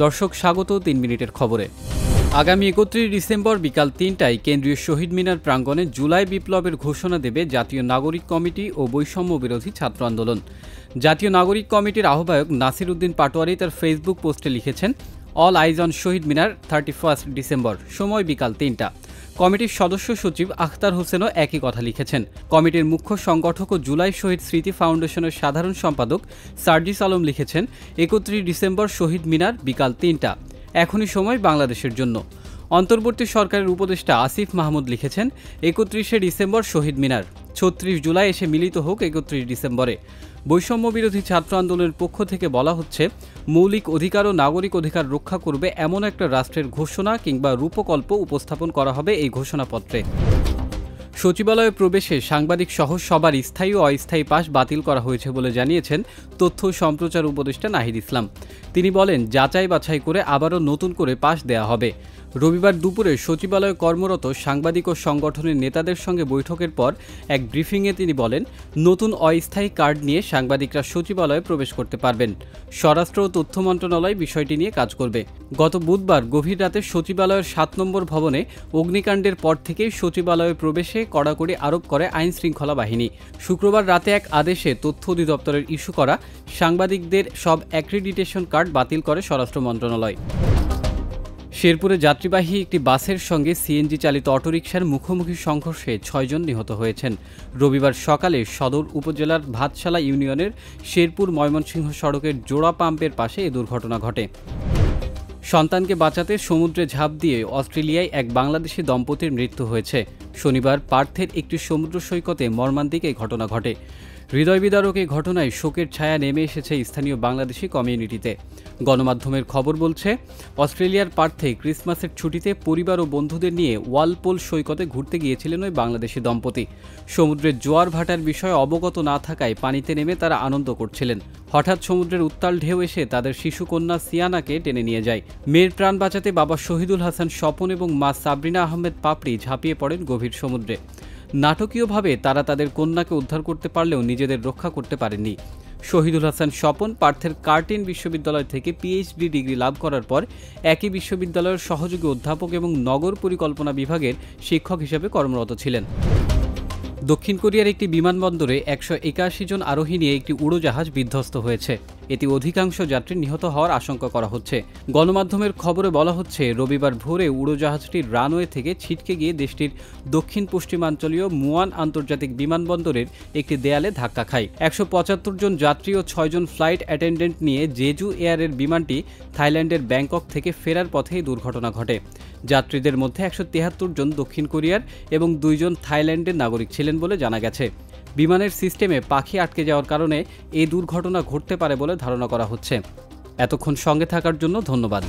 দর্শক স্বাগত ৩ মিনিটের খবরে। আগামী ৩১ ডিসেম্বর বিকাল ৩টায় কেন্দ্রীয় শহীদ মিনার প্রাঙ্গণে জুলাই বিপ্লবের ঘোষণা দেবে জাতীয় নাগরিক কমিটি ও বৈষম্য বিরোধী ছাত্র আন্দোলন। জাতীয় নাগরিক কমিটির আহ্বায়ক নাসির উদ্দিন পাটোয়ারি তার ফেসবুক পোস্টে লিখেছেন, all eyes on Shaheed Minar 31 December, সময় বিকাল ৩টা। কমিটির সদস্য সচিব আখতার হোসেনও একই কথা লিখেছেন। কমিটির মুখ্য সংগঠক ও জুলাই শহীদ স্মৃতি ফাউন্ডেশনের সাধারণ সম্পাদক সার্জিস আলম লিখেছেন, ৩১ ডিসেম্বর শহীদ মিনার বিকাল ৩টা, এখনই সময় বাংলাদেশের জন্য। অন্তর্বর্তী সরকারের উপদেষ্টা আসিফ মাহমুদ লিখেছেন, ৩১ ডিসেম্বর শহীদ মিনার, ৩৬ জুলাই এসে মিলিত হোক ৩১ ডিসেম্বরে। বৈষম্য বিরোধী ছাত্র আন্দোলনের পক্ষ থেকে বলা হচ্ছে, মৌলিক অধিকার ও নাগরিক অধিকার রক্ষা করবে এমন একটা রাষ্ট্রের ঘোষণা কিংবা রূপকল্প উপস্থাপন করা হবে এই ঘোষণাপত্রে। সচিবালয়ে প্রবেশে সাংবাদিক সহ সবার স্থায়ী ও অস্থায়ী পাস বাতিল করা হয়েছে বলে জানিয়েছেন তথ্য সম্প্রচার উপদেষ্টা নাহিদ ইসলাম। তিনি বলেন, যাচাই বাছাই করে আবারও নতুন করে পাস দেয়া হবে। রবিবার দুপুরে সচিবালয়ে কর্মরত সাংবাদিক ও সংগঠনের নেতাদের সঙ্গে বৈঠকের পর এক ব্রিফিংয়ে তিনি বলেন, নতুন অস্থায়ী কার্ড নিয়ে সাংবাদিকরা সচিবালয়ে প্রবেশ করতে পারবেন। স্বরাষ্ট্র ও তথ্য মন্ত্রণালয় বিষয়টি নিয়ে কাজ করবে। গত বুধবার গভীর রাতে সচিবালয়ের ৭ নম্বর ভবনে অগ্নিকাণ্ডের পর থেকেই সচিবালয়ে প্রবেশে কড়াকড়ি আরোপ করে আইনশৃঙ্খলা বাহিনী। শুক্রবার রাতে এক আদেশে তথ্য অধিদপ্তরের ইস্যু করা সাংবাদিকদের সব অ্যাক্রিডিটেশন কার্ড বাতিল করে স্বরাষ্ট্র মন্ত্রণালয়। শেরপুরে যাত্রীবাহী একটি বাসের সঙ্গে সিএনজি চালিত অটোরিকশার মুখোমুখি সংঘর্ষে ৬ জন নিহত হয়েছেন। রবিবার সকালে সদর উপজেলার ভাতশালা ইউনিয়নের শেরপুর ময়মনসিংহ সড়কের জোড়া পাম্পের পাশে এ দুর্ঘটনা ঘটে। সন্তানকে বাঁচাতে সমুদ্রে ঝাঁপ দিয়ে অস্ট্রেলিয়ায় এক বাংলাদেশি দম্পতির মৃত্যু হয়েছে। শনিবার পার্থের একটি সমুদ্র সৈকতে মর্মান্তিক এই ঘটনা ঘটে। হৃদয়বিদারক এই ঘটনায় শোকের ছায়া নেমে এসেছে স্থানীয় বাংলাদেশি কমিউনিটিতে। গণমাধ্যমের খবর বলছে, অস্ট্রেলিয়ার পার্থে ক্রিসমাসের ছুটিতে পরিবার ও বন্ধুদের নিয়ে ওয়ালপোল সৈকতে ঘুরতে গিয়েছিলেন ওই বাংলাদেশি দম্পতি। সমুদ্রের জোয়ার ভাটার বিষয়ে অবগত না থাকায় পানিতে নেমে তারা আনন্দ করছিলেন। হঠাৎ সমুদ্রের উত্তাল ঢেউ এসে তাদের শিশুকন্যা সিয়ানাকে টেনে নিয়ে যায়। মেয়ের প্রাণ বাঁচাতে বাবা শহীদুল হাসান স্বপন এবং মা সাবরিনা আহমেদ পাপড়ি ঝাঁপিয়ে পড়েন গভীর সমুদ্রে। নাটকীয়ভাবে তারা তাদের কন্যাকে উদ্ধার করতে পারলেও নিজেদের রক্ষা করতে পারেননি। শহীদুল হাসান স্বপন পার্থের কার্টিন বিশ্ববিদ্যালয় থেকে পিএইচডি ডিগ্রি লাভ করার পর একই বিশ্ববিদ্যালয়ের সহযোগী অধ্যাপক এবং নগর পরিকল্পনা বিভাগের শিক্ষক হিসেবে কর্মরত ছিলেন। দক্ষিণ কোরিয়ার একটি বিমানবন্দরে ১৮১ জন আরোহী নিয়ে একটি উড়োজাহাজ বিধ্বস্ত হয়েছে। এতে অধিকাংশ যাত্রী নিহত হওয়ার আশঙ্কা করা হচ্ছে। গণমাধ্যমের খবরে বলা হচ্ছে, রবিবার ভোরে উড়োজাহাজটি রানওয়ে থেকে ছিটকে গিয়ে দেশটির দক্ষিণ পশ্চিমাঞ্চলীয় মুয়ান আন্তর্জাতিক বিমানবন্দরের একটি দেয়ালে ধাক্কা খায়। ১৭৫ জন যাত্রী ও ৬ জন ফ্লাইট অ্যাটেন্ডেন্ট নিয়ে জেজু এয়ারের বিমানটি থাইল্যান্ডের ব্যাংকক থেকে ফেরার পথে এই দুর্ঘটনা ঘটে। যাত্রীদের মধ্যে ১৭৩ জন দক্ষিণ কোরিয়ার এবং ২ জন থাইল্যান্ডের নাগরিক ছিলেন বলে জানা গেছে। বিমানের সিস্টেমে পাখি আটকে যাওয়ার কারণে এই দুর্ঘটনা ঘটতে পারে বলে ধারণা করা হচ্ছে। এতক্ষণ সঙ্গে থাকার জন্য ধন্যবাদ।